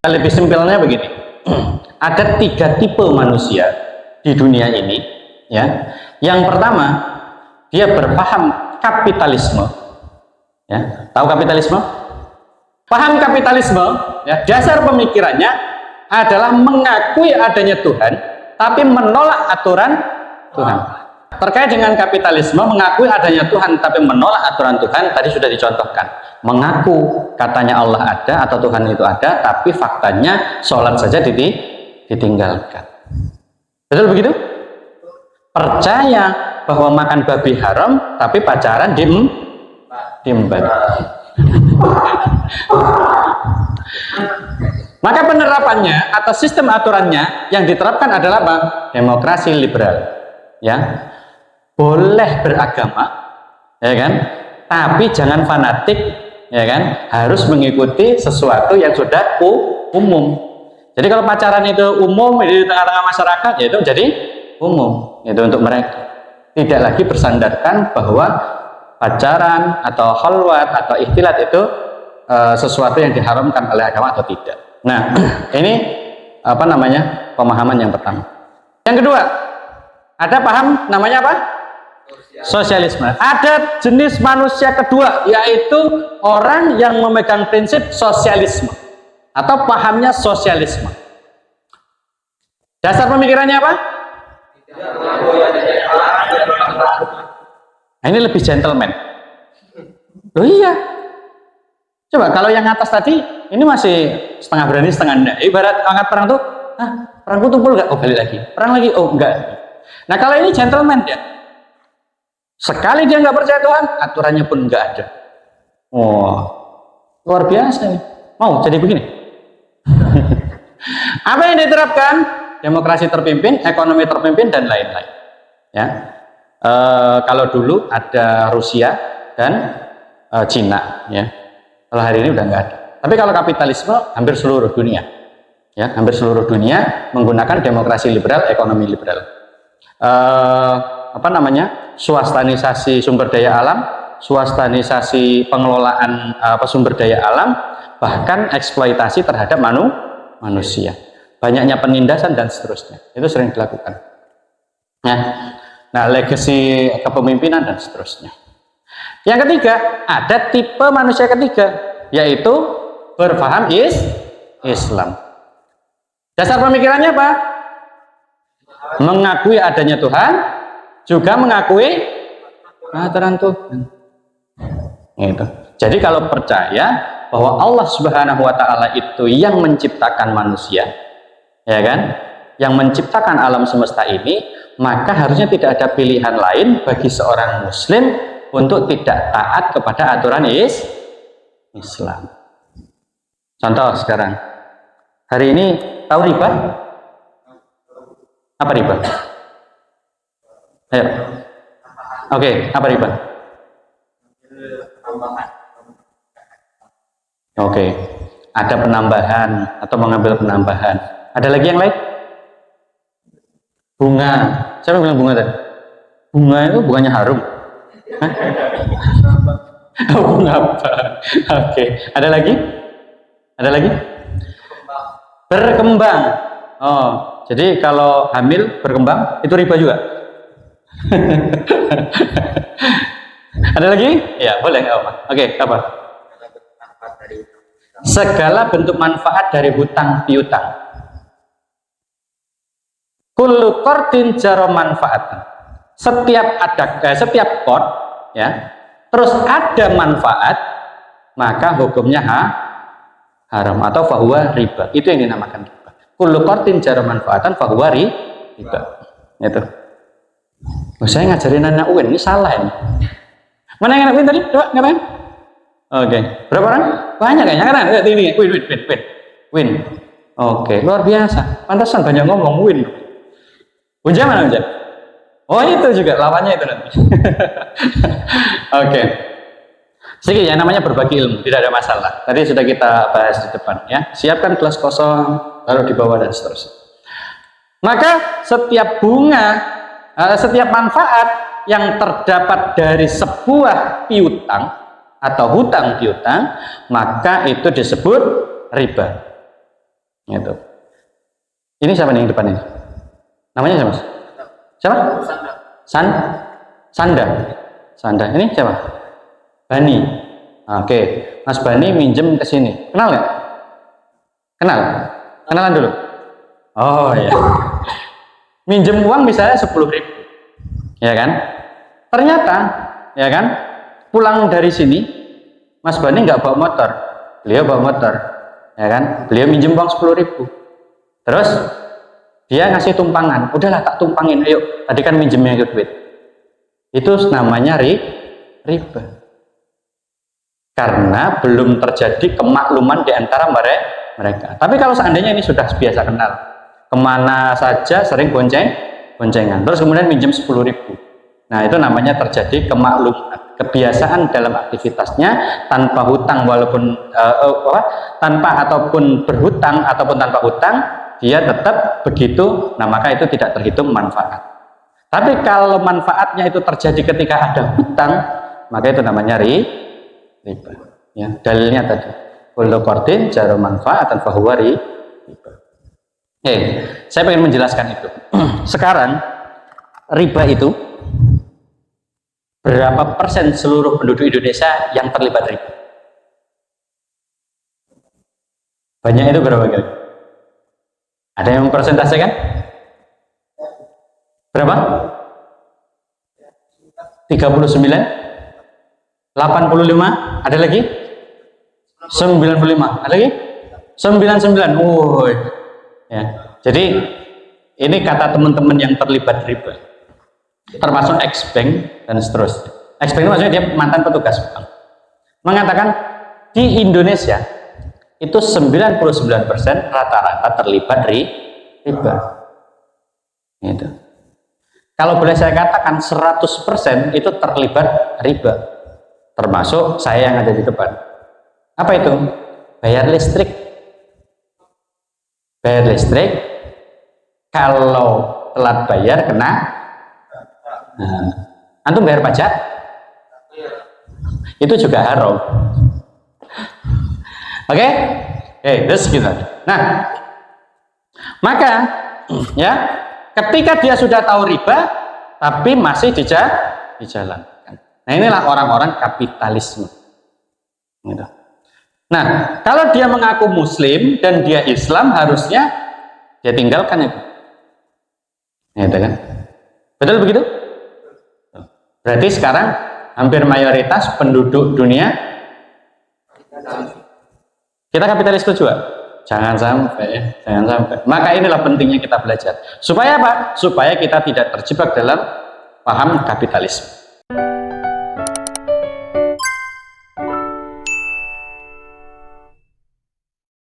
Lebih simpelnya begini. Ada 3 tipe manusia di dunia ini, ya. Yang pertama, dia berpaham kapitalisme, ya. Tahu kapitalisme? Paham kapitalisme, ya. Dasar pemikirannya adalah mengakui adanya Tuhan, tapi menolak aturan Tuhan. Terkait dengan kapitalisme, mengakui adanya Tuhan tapi menolak aturan Tuhan, tadi sudah dicontohkan. Mengaku katanya Allah ada atau Tuhan itu ada, tapi faktanya sholat saja ditinggalkan. Betul begitu? Percaya bahwa makan babi haram, tapi pacaran diembat. Maka penerapannya atau sistem aturannya yang diterapkan adalah apa? Demokrasi liberal, ya. Boleh beragama, ya kan? Tapi jangan fanatik, ya kan? Harus mengikuti sesuatu yang sudah umum. Jadi kalau pacaran itu umum di tengah-tengah masyarakat, ya itu jadi umum. Itu untuk mereka. Tidak lagi bersandarkan bahwa pacaran atau khalwat atau ikhtilat itu sesuatu yang diharamkan oleh agama atau tidak. Nah, ini apa namanya? Pemahaman yang pertama. Yang kedua, ada paham namanya apa? Sosialisme. Ada jenis manusia kedua, yaitu orang yang memegang prinsip sosialisme atau pahamnya sosialisme. Dasar pemikirannya apa? Nah, ini lebih gentleman. Loh iya. Coba kalau yang atas tadi, ini masih setengah berani setengah enggak. Ibarat angkat perang tuh, perangku tumpul enggak? Oh balik lagi. Perang lagi? Oh enggak. Nah kalau ini gentleman ya. Sekali dia nggak percaya Tuhan, aturannya pun nggak ada. Wah, luar biasa nih. Mau jadi begini? Apa yang diterapkan? Demokrasi terpimpin, ekonomi terpimpin, dan lain-lain. Ya, kalau dulu ada Rusia dan Cina, ya. Kalau hari ini udah nggak ada. Tapi kalau kapitalisme hampir seluruh dunia, ya, hampir seluruh dunia menggunakan demokrasi liberal, ekonomi liberal. Apa namanya? Swastanisasi sumber daya alam, swastanisasi pengelolaan sumber daya alam, bahkan eksploitasi terhadap manusia, banyaknya penindasan dan seterusnya, itu sering dilakukan. Nah, legacy kepemimpinan dan seterusnya. Yang ketiga, ada tipe manusia ketiga, yaitu berpaham Islam. Dasar pemikirannya apa? Mengakui adanya Tuhan, juga mengakui aturan Tuhan. Gitu. Jadi kalau percaya bahwa Allah Subhanahu wa taala itu yang menciptakan manusia, ya kan? Yang menciptakan alam semesta ini, maka harusnya tidak ada pilihan lain bagi seorang muslim untuk tidak taat kepada aturan Islam. Contoh sekarang. Hari ini tahu riba? Apa riba? Ayo. Oke, apa riba? Oke. Ada penambahan atau mengambil penambahan. Ada lagi yang lain? Bunga. Siapa yang bilang bunga tadi? Bunga itu bukannya harum. Hah? Oh, bunga apa? Oke. Ada lagi? Ada lagi? Berkembang. Oh, jadi kalau hamil berkembang itu riba juga? Ada lagi? Ya, boleh. Oke, apa? Segala bentuk manfaat dari hutang piutang. Kullu qardin jaro manfaatan. Setiap qard, ya, terus ada manfaat, maka hukumnya haram atau fahuwa riba. Itu yang dinamakan riba. Kullu qardin jaro manfaatan fahuwa riba. Itu. Oh, saya ngajarin anak UIN, ini salah ini. Mana yang anak UIN tadi? Coba ngapain? Oke, berapa orang? Banyak kayaknya kan? Lihat ini, Win. Oke, luar biasa. Pantasan banyak ngomong Win. Unja mana Unja? Oh itu juga, lawannya itu nanti. Oke. Sedikit ya, namanya berbagi ilmu, tidak ada masalah. Tadi sudah kita bahas di depan ya. Siapkan kelas kosong, taruh di bawah dan seterusnya. Maka setiap setiap manfaat yang terdapat dari sebuah piutang atau hutang piutang, maka itu disebut riba. Gitu. Ini siapa nih yang depan ini? Namanya siapa? Siapa? Sanda. Sanda. Ini siapa? Bani. Oke, Mas Bani minjem ke sini. Kenal nggak? Kenal? Kenalan dulu. Oh ya. Minjem uang misalnya 10.000, ya kan? Ternyata, ya kan? Pulang dari sini, Mas Bani nggak bawa motor, beliau bawa motor, ya kan? Beliau minjem uang 10.000. Terus dia ngasih tumpangan, udahlah tak tumpangin, ayo. Tadi kan minjemnya duit. Itu namanya riba. Karena belum terjadi kemakluman di antara mereka. Tapi kalau seandainya ini sudah biasa kenal, kemana saja sering boncengan, terus kemudian minjem 10.000. Nah, itu namanya terjadi kemakluman, kebiasaan dalam aktivitasnya tanpa hutang, walaupun tanpa ataupun berhutang ataupun tanpa hutang, dia tetap begitu. Nah, maka itu tidak terhitung manfaat. Tapi kalau manfaatnya itu terjadi ketika ada hutang, maka itu namanya riba. Ya, dalilnya tadi kullu qardin jaro manfaatan fahuwa riba. Saya ingin menjelaskan itu. Sekarang riba itu berapa persen seluruh penduduk Indonesia yang terlibat riba? Banyak itu berapa kali? Ada yang mempersentasekan? Berapa? 39? 85? Ada lagi? 95? Ada lagi? 99? Ya. Jadi ini kata teman-teman yang terlibat riba, termasuk ex-bank dan seterusnya. Ex-bank itu maksudnya dia mantan petugas bank. Mengatakan di Indonesia itu 99% rata-rata terlibat riba. Gitu. Kalau boleh saya katakan 100% itu terlibat riba. Termasuk saya yang ada di depan. Apa itu? Bayar listrik. Bayar listrik, kalau telat bayar kena. Antum bayar pajak? Itu juga haram. Oke? Terus gitu. Nah, maka ya, ketika dia sudah tahu riba, tapi masih dijalankan. Nah, inilah orang-orang kapitalisme. Gitu. Nah, kalau dia mengaku Muslim dan dia Islam, harusnya dia tinggalkan itu. Gitu kan? Betul begitu? Berarti sekarang hampir mayoritas penduduk dunia kita kapitalisme juga. Jangan sampai. Maka inilah pentingnya kita belajar. Supaya apa? Supaya kita tidak terjebak dalam paham kapitalisme.